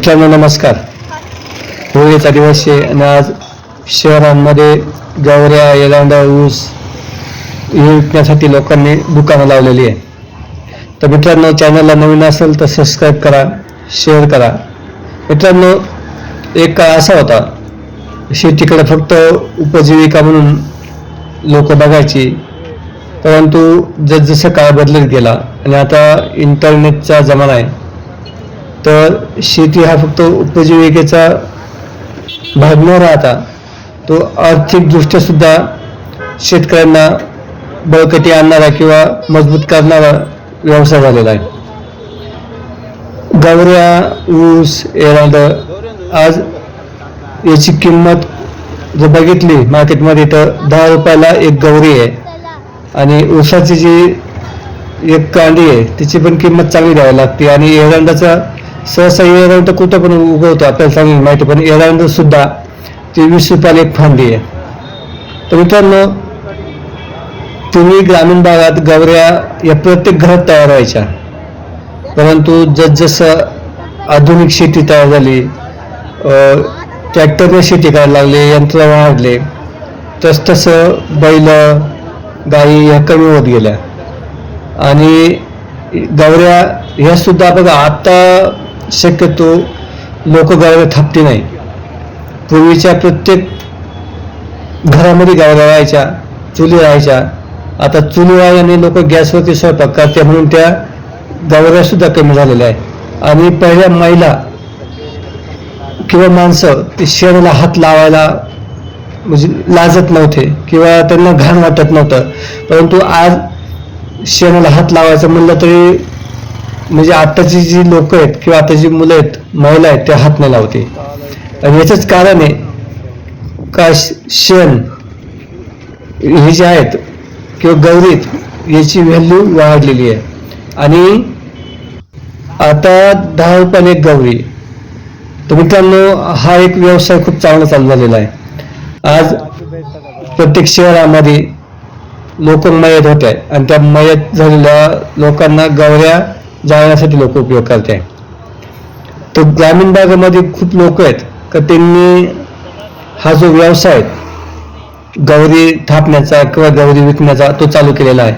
मित्रांनो नमस्कार. होळीचा दिवस आहे आणि आज शहरांमध्ये गवऱ्या, एरंडा, ऊस हे विकण्यासाठी लोकांनी दुकानं लावलेली आहे. तर मित्रांनो, चॅनलला नवीन असेल तर सबस्क्राईब करा, शेअर करा. मित्रांनो, एक काळ असा होता शेतीकडे फक्त उपजीविका म्हणून लोक बघायची, परंतु जसजसं काळ बदलत गेला आणि आता इंटरनेटचा जमाना आहे, तर शेती हा फक्त उपजीविकेचा भाग न राहता तो आर्थिकदृष्ट्या सुद्धा शेतकऱ्यांना बळकटी आणणारा किंवा मजबूत करणारा व्यवसाय झालेला आहे. गवऱ्या, ऊस, एरंड आज याची किंमत जर बघितली मार्केटमध्ये तर 10 रुपयाला एक गवरी आहे आणि ऊसाची जी एक कांडी आहे तिची पण किंमत चांगली द्यावी लागते. आणि एरंडाचा सहसा एरंड कुठं पण उगवतो आपल्याला चांगली माहिती, पण एरंड सुद्धा ती 20 रुपयाला एक फांदी आहे. तर मित्रांनो, पूर्वी ग्रामीण भागात गवऱ्या या प्रत्येक घरात तयार व्हायच्या, परंतु जसजसं आधुनिक शेती तयार झाली, ट्रॅक्टरने शेती करायला लागले, यंत्र वाढले, तसतसं बैल गाई ह्या कमी होत गेल्या आणि गवऱ्या ह्या सुद्धा बघा आता शक्यतो लोक गवऱ्या थापते नाही. पूर्वीच्या प्रत्येक घरामध्ये गवऱ्या राहायच्या, चुली राहायच्या. आता चुली आणि लोक गॅसवरती स्वयंपाक करते म्हणून त्या गवऱ्या सुद्धा कमी झालेल्या आहे. आणि पहिल्या महिला किंवा माणसं ते शेणाला हात लावायला म्हणजे लाजत नव्हते किंवा त्यांना घाण वाटत नव्हतं, परंतु आज शेणाला हात लावायचं म्हणलं तरी म्हणजे आताची जी लोक आहेत किंवा आता जी मुलं आहेत, महिला आहेत, त्या हात नाही लावते. आणि याचंच कारण आहे का शेण हे जे आहेत किंवा गवरीत याची व्हॅल्यू वाढलेली आहे आणि आता 10 रुपयाला एक गवरी. तर मित्रांनो, हा एक व्यवसाय खूप चांगला चालू झालेला आहे. आज प्रत्येक शहरामध्ये लोक मयत होत आहे आणि त्या मयत झालेल्या लोकांना गवऱ्या जाळण्यासाठी लोक उपयोग करत आहे. तर ग्रामीण भागामध्ये खूप लोक आहेत का त्यांनी हा जो व्यवसाय गवरी थापण्याचा किंवा गवरी विकण्याचा तो चालू केलेला आहे.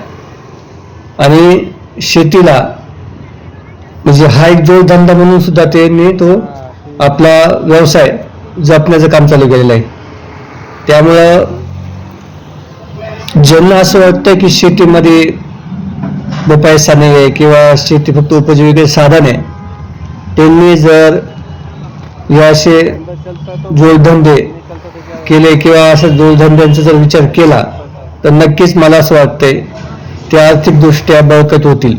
आणि शेतीला म्हणजे हा एक जोडधंदा म्हणून सुद्धा त्यांनी तो आपला व्यवसाय जपण्याचं काम चालू केलेलं आहे. त्यामुळं ज्यांना असं वाटतं की शेतीमध्ये पैसा नाही आहे किंवा शेती फक्त उपजीविकेचे साधन आहे, त्यांनी जर या असे जोडधंदे केले किंवा अशा जोडधंद्यांचा जर विचार केला तर नक्कीच मला असं वाटतंय ते आर्थिकदृष्ट्या बळकट होतील.